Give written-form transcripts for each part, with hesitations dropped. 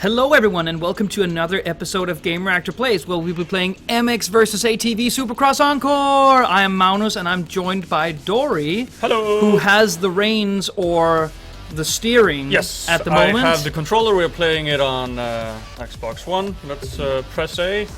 Hello everyone and welcome to another episode of Gamereactor Plays, where we'll be playing MX vs ATV Supercross Encore! I am Magnus and I'm joined by Dóri. Hello! Who has the reins or the steering at the moment. I have the controller. We're playing it on Xbox One. Let's press A.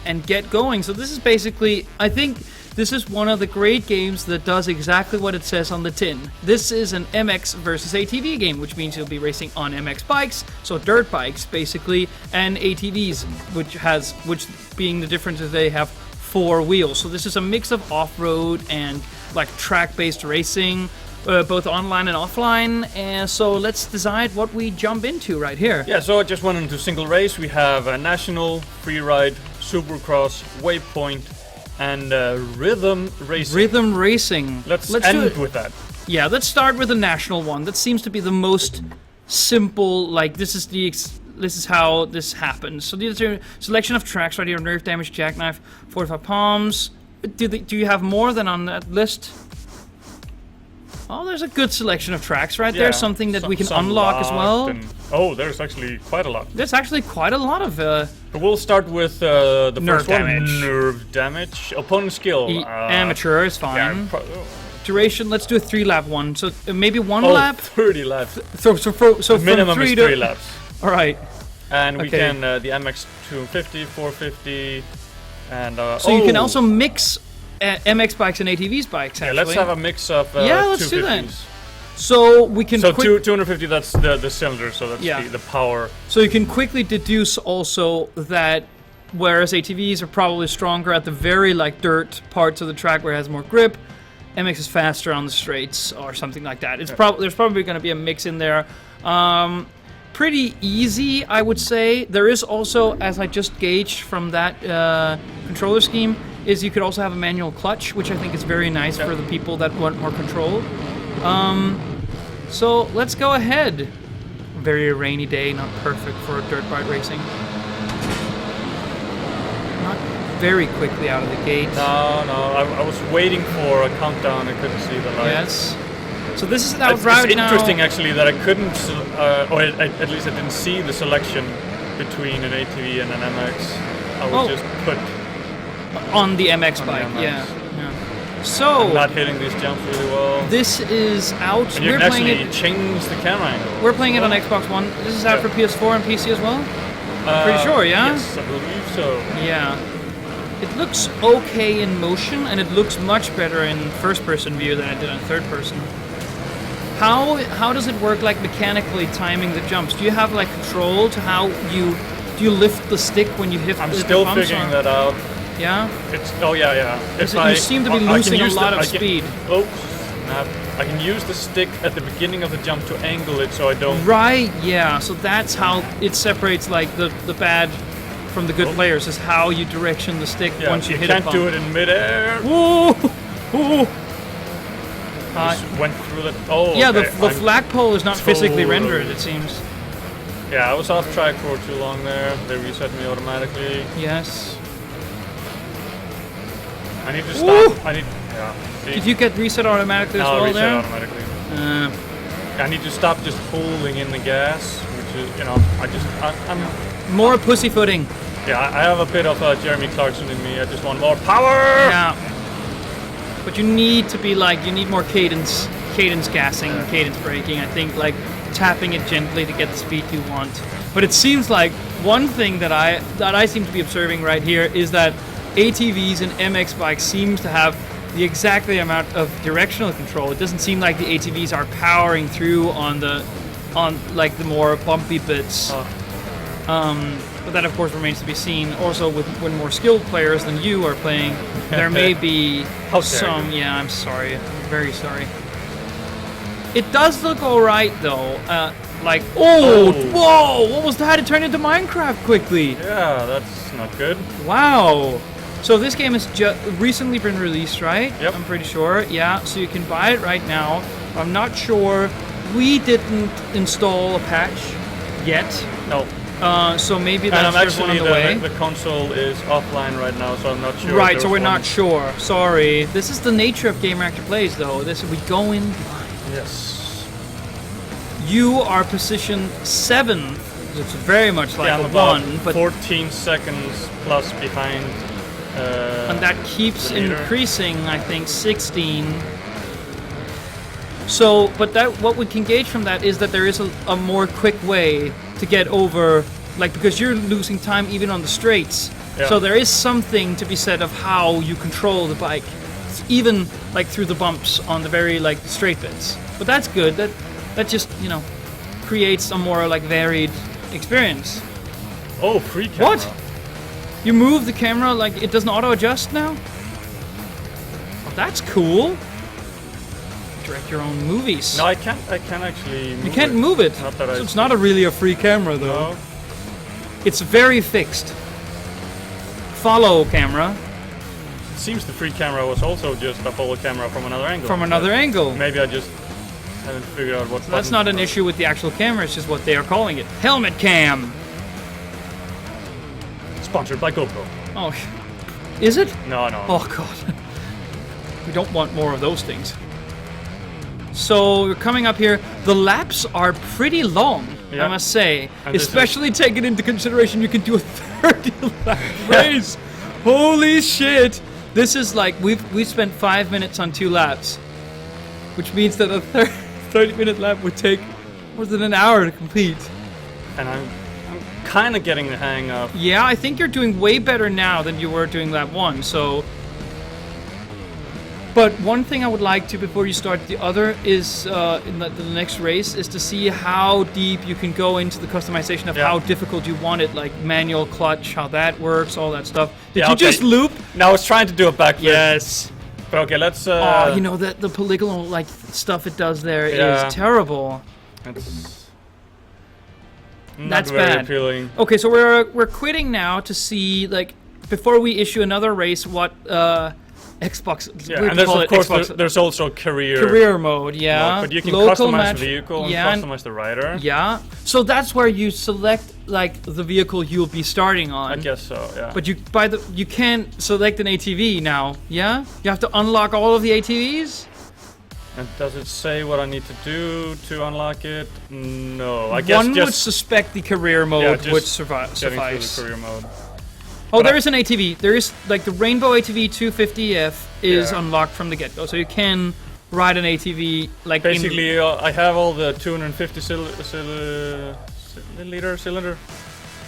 And get going. So this is basically, I think this is one of the great games that does exactly what it says on the tin. This is an MX versus ATV game, which means you'll be racing on MX bikes, so dirt bikes basically, and ATVs, which being the difference is they have 4 wheels. So this is a mix of off-road and like track-based racing, both online and offline. And so let's decide what we jump into right here. Yeah, so I just went into single race. We have a national, free ride, Supercross, waypoint, and rhythm racing. Rhythm racing. Let's end with that. Yeah, let's start with the national one. That seems to be the most simple. Like this is how this happens. So these are selection of tracks right here: nerve damage, jackknife, 45 palms. Do you have more than on that list? Oh, there's a good selection of tracks right there. Something that we can unlock as well. Oh, there's actually quite a lot. There's actually quite a lot of. We'll start with the nerve first one. damage. Nerve damage. Opponent skill. Amateur is fine. Yeah, duration. Let's do a 3-lap one. So maybe one oh, lap. 30 laps. So minimum from 3 is 3 laps. All right. And we can the MX 250, 450, and so you can also mix MX bikes and ATVs bikes. Actually, let's have a mix of let's 250s. do that. So we can. So 250. That's the cylinder. So that's the power. So you can quickly deduce also that whereas ATVs are probably stronger at the very dirt parts of the track where it has more grip, MX is faster on the straights or something like that. It's there's probably going to be a mix in there. Pretty easy, I would say. There is also, as I just gauged from that controller scheme, is you could also have a manual clutch, which I think is very nice for the people that want more control. So let's go ahead. Very rainy day, not perfect for dirt bike racing. Not very quickly out of the gate. No, I was waiting for a countdown. I couldn't see the light. Yes. So this is out right now. It's interesting actually that I couldn't, or at least I didn't see the selection between an ATV and an MX. I was just put on the MX bike. Yeah. So I'm not hitting these jumps really well. This is out. And you can actually change the camera angle. We're playing it on Xbox One. This is out for PS4 and PC as well. Pretty sure, yeah. Yes, I believe so. Yeah. It looks okay in motion, and it looks much better in first-person view than it did in third-person. How does it work, mechanically timing the jumps? Do you have control to how do you lift the stick when you hit? I'm still figuring that out. Yeah. You seem to be losing a lot of speed. Oops, snap. I can use the stick at the beginning of the jump to angle it so I don't. Right. Yeah. So that's how it separates the bad from the good players. Is how you direction the stick once you hit it. You can't do it in midair. Whoa! Whoa! Just went through the. Oh. Yeah, okay. the flagpole is not physically rendered, it seems. Yeah, I was off track for too long there. They reset me automatically. Yes. I need to stop. Did you get reset automatically as well there? No, reset automatically. I need to stop just holding in the gas, which is, I'm more pussyfooting. Yeah, I have a bit of Jeremy Clarkson in me. I just want more power. Yeah. But you need to be you need more cadence gassing, cadence braking. I think tapping it gently to get the speed you want. But it seems like one thing that I seem to be observing right here is that ATVs and MX bikes seems to have the exact amount of directional control. It doesn't seem like the ATVs are powering through on the more bumpy bits. But that, of course, remains to be seen. Also, when more skilled players than you are playing, there may be some. Yeah, I'm sorry. I'm very sorry. It does look alright, though. Whoa! What was that? It turned into Minecraft quickly. Yeah, that's not good. Wow. So this game has recently been released, right? Yep. I'm pretty sure. Yeah, so you can buy it right now. I'm not sure. We didn't install a patch yet. No. So maybe that's one on the way. The console is offline right now, so I'm not sure. Right, so we're not sure. Sorry. This is the nature of Gamereactor Plays, though. We go in blind. Yes. You are positioned 7th It's very much like I'm a about 1, but 14 seconds plus behind. and that keeps the leader. increasing, I think, 16. So, but what we can gauge from that is that there is a more quick way to get over, like, because you're losing time even on the straights. Yeah. So there is something to be said of how you control the bike, even like through the bumps on the very like straight bits. But that's good. That just, you know, creates a more like varied experience. Oh, free camera. What? You move the camera like it doesn't auto adjust now? Oh, that's cool. Direct your own movies. No, I can't actually move you can't it. move it. Not that So it's not really a free camera though. No. It's very fixed. Follow camera It seems the free camera was also just a follow camera from another angle. from another But angle. Maybe I just haven't figured out what. That's not an issue with the actual camera, it's just what they are calling it. Helmet cam! Sponsored by GoPro. Oh, is it? No. Oh god. We don't want more of those things. So we're coming up here. The laps are pretty long, Yeah. I must say. And this Especially taking into consideration you can do a 30 lap race. Holy shit! This is like we spent 5 minutes on 2 laps, which means that a 30-minute lap would take more than an hour to complete. And I'm kind of getting the hang of. Yeah, I think you're doing way better now than you were doing lap 1. So. But one thing I would like to, before you start the other, is in the next race, is to see how deep you can go into the customization of how difficult you want it, like manual clutch, how that works, all that stuff. Did you just loop? No, I was trying to do a backflip. Yes. But okay, let's. Oh, you know that the polygonal like stuff it does there is terrible. It's not That's very bad. appealing. Okay, so we're quitting now to see like before we issue another race what Xbox. Yeah, we and there's call of it course Xbox there's also career mode. Yeah, mode, but you can local customize match, the vehicle and yeah, customize the rider. Yeah, so that's where you select like the vehicle you'll be starting on. I guess so. Yeah. But you can't select an ATV now. Yeah, you have to unlock all of the ATVs. And does it say what I need to do to unlock it? No, I guess One just would suspect the career mode just would getting suffice. through the career mode. Oh, But there is an ATV. There is like the Rainbow ATV 250F is Yeah. unlocked from the get-go, so you can ride an ATV like Basically, I have all the 250 liter cylinder.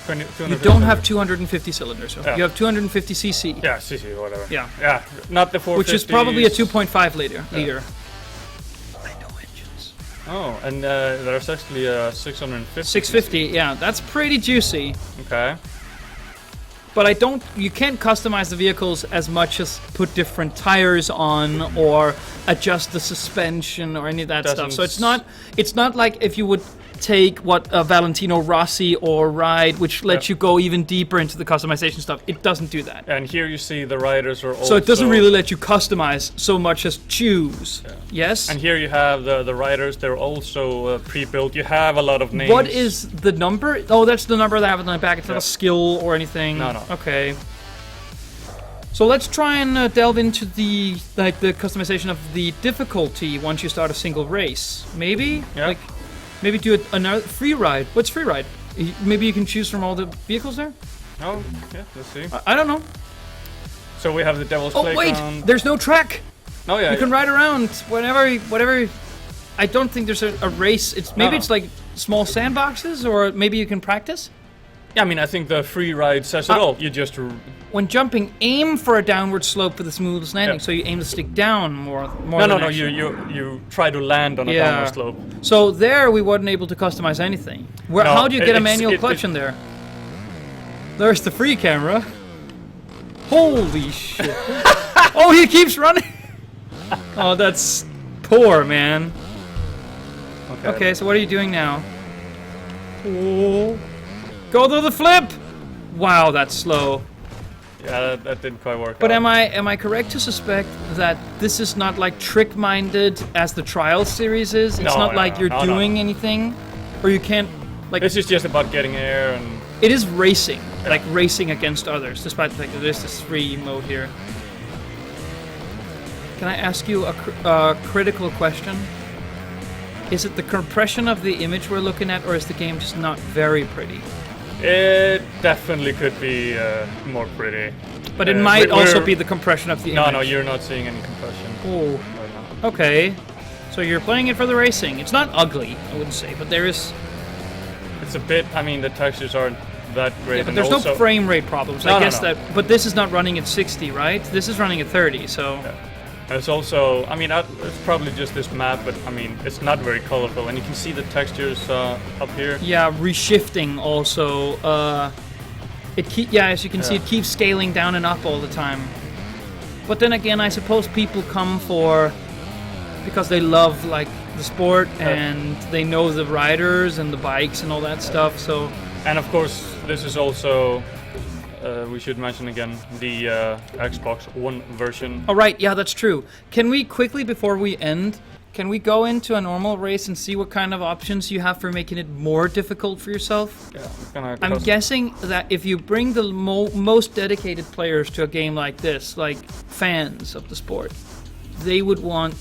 20, You don't have 250 cylinders. So Yeah. You have 250 cc. Yeah, CC, whatever. Yeah. Yeah, not the 450. Which is probably a 2.5 liter. Yeah. I know engines. Oh, and there's actually a 650. 650. Yeah, that's pretty juicy. Okay. But you can't customize the vehicles as much as put different tires on or adjust the suspension or any of that stuff. So it's not like if you would take what Valentino Rossi or Ride, which lets you go even deeper into the customization stuff. It doesn't do that. And here you see the riders are also... So it doesn't really let you customize so much as choose. Yeah. Yes? And here you have the riders, they're also pre-built. You have a lot of names. What is the number? Oh, that's the number that I have on the back. It's not Yeah. a skill or anything. No. Okay. So let's try and delve into the customization of the difficulty once you start a single race. Maybe? Yeah. Maybe do another free ride. What's free ride? Maybe you can choose from all the vehicles there? Oh, yeah, let's see. I don't know. So we have the Devil's Oh, wait! Playground. There's no track! Oh, yeah. You can ride around whatever. I don't think there's a race. Maybe it's like small sandboxes, or maybe you can practice. Yeah, I mean, I think the free ride says it all. You just... When jumping, aim for a downward slope for the smoothest landing. Yeah. So you aim to stick down more. No, you try to land on a downward slope. So there we weren't able to customize anything. How do you get a manual clutch in there? There's the free camera. Holy shit. Oh, he keeps running. Oh, that's poor, man. Okay, so what are you doing now? Oh. Go to the flip! Wow, that's slow. Yeah, that didn't quite work But out. am I correct to suspect that this is not like trick-minded as the Trial series is? It's not like you're doing anything, or you can't like. This is just about getting air and... It is racing, like racing against others, despite the fact that there's this free mode here. Can I ask you a critical question? Is it the compression of the image we're looking at, or is the game just not very pretty? It definitely could be more pretty. But it might also be the compression of the image. No, you're not seeing any compression. Oh, Right now. okay. So you're playing it for the racing. It's not ugly, I wouldn't say, but there is... It's a bit, I mean, the textures aren't that great. Yeah, but and there's also, no frame rate problems. No, I no, guess no. that... But this is not running at 60, right? This is running at 30, so... Yeah. And it's also, I mean, it's probably just this map, but I mean, it's not very colorful, and you can see the textures up here. Yeah, reshifting also. As you can see, it keeps scaling down and up all the time. But then again, I suppose people come because they love like the sport and they know the riders and the bikes and all that stuff. So. And of course, this is also. We should mention again the Xbox One version. Oh right, yeah, that's true. Can we quickly, before we end, can we go into a normal race and see what kind of options you have for making it more difficult for yourself? Yeah, I'm guessing that if you bring the most dedicated players to a game like this, like fans of the sport, they would want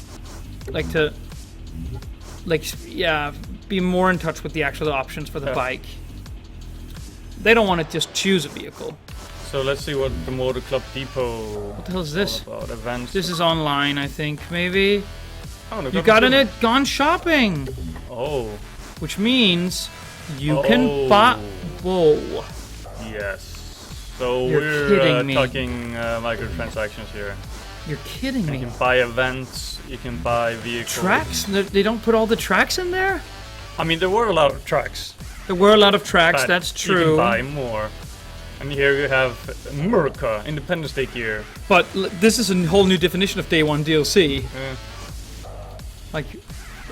be more in touch with the actual options for the bike. They don't want to just choose a vehicle. So let's see what the Motor Club Depot. What the hell is this? About events. This is online, I think. Maybe. Oh, no, You got in it? Gone shopping. Oh. Which means you can buy. Whoa. Yes. So You're we're kidding me. talking microtransactions here. You're kidding You me. can buy events. You can buy vehicles. Tracks? They don't put all the tracks in there? I mean, there were a lot of tracks. There were a lot of tracks, But that's You true. can buy more. And here you have Murka, Independence Day gear. But this is a whole new definition of Day 1 DLC. Yeah. Like,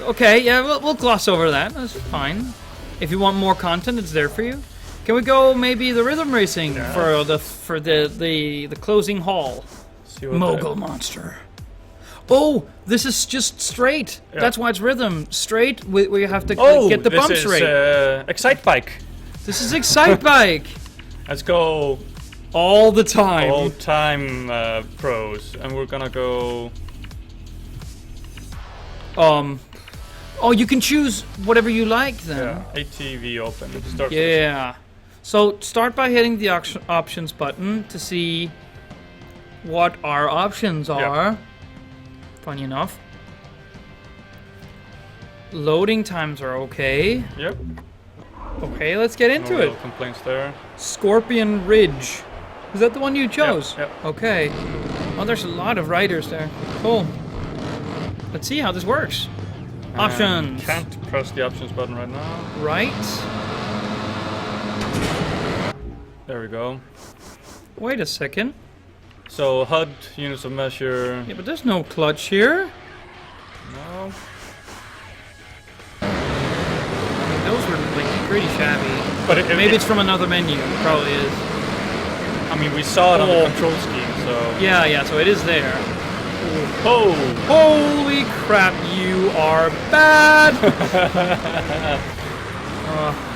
okay, yeah, we'll gloss over that. That's fine. If you want more content, it's there for you. Can we go maybe the rhythm racing for the closing hall? See what Mogul Monster. Oh, this is just straight. Yeah. That's why it's rhythm. Straight, where you have to get the this bumps is, right. Excite Bike. This is Excite Bike. Let's go All the time. all-time pros, and we're gonna go. Oh, you can choose whatever you like then. Yeah, ATV open. Start Yeah. So start by hitting the options button to see what our options are. Funny enough. Loading times are okay. Yep. Okay, let's get into No it. real complaints there. Scorpion Ridge. Is that the one you chose? Yep. Okay. Oh, there's a lot of riders there. Cool. Let's see how this works. Options. Can't press the options button right now. Right. There we go. Wait a second. So HUD, units of measure. Yeah, but there's no clutch here. No. Those were like pretty shabby. But Maybe it's from another menu. It probably is. I mean, we saw it on the Oh. control scheme, so. Yeah, so it is there. Oh! Holy crap, you are bad!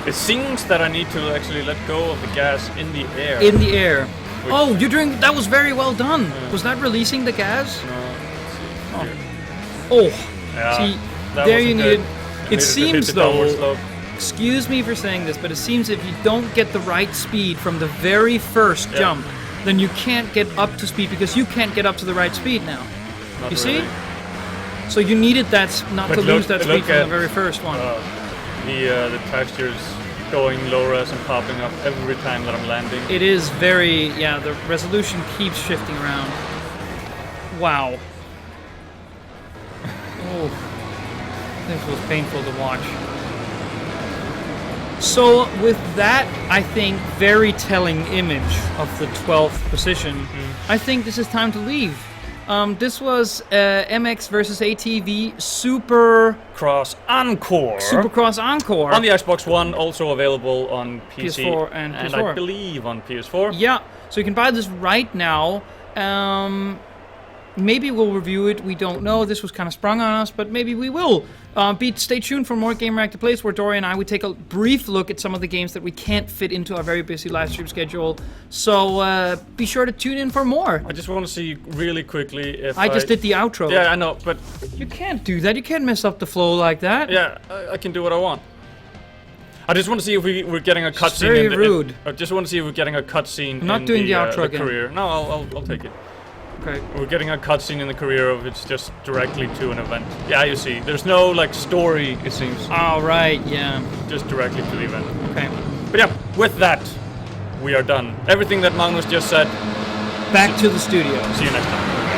It seems that I need to actually let go of the gas in the air. In the air. Oh, you're doing... That was very well done. Was that releasing the gas? No, let's see. Oh. Yeah, See, that there wasn't you good. needed... I It needed to seems hit the downward though... slope. Excuse me for saying this, but it seems if you don't get the right speed from the very first jump, then you can't get up to speed because you can't get up to the right speed now. Not You really. see? So you needed that not But to lose that speed look from the at, very first one. The textures going low res and popping up every time that I'm landing. It is very, yeah, the resolution keeps shifting around. Wow. Oh, this was painful to watch. So with that, I think, very telling image of the 12th position, I think this is time to leave. This was MX versus ATV Cross Encore. Supercross Encore. On the Xbox One, also available on PC PS4 and I PS4. believe on PS4. Yeah, so you can buy this right now. maybe we'll review it. We don't know. This was kind of sprung on us, but maybe we will. Stay tuned for more Gamereactor Plays, where Dóri and I would take a brief look at some of the games that we can't fit into our very busy live stream schedule. So be sure to tune in for more. I just want to see really quickly if I just did the outro. Yeah, I know, but You can't do that. You can't mess up the flow like that. yeah, I can do what I want. I just want to see if we're getting a cutscene. Very rude. I just want to see if we're getting a cutscene. I'm not doing the outro again. Career. No, I'll take it. Okay. We're getting a cutscene in the career of it's just directly to an event. Yeah, you see, there's no like story. It seems. All right. Yeah. Just directly to the event. Okay. But yeah, with that, we are done. Everything that Magnus just said. Back to the studio. See you next time.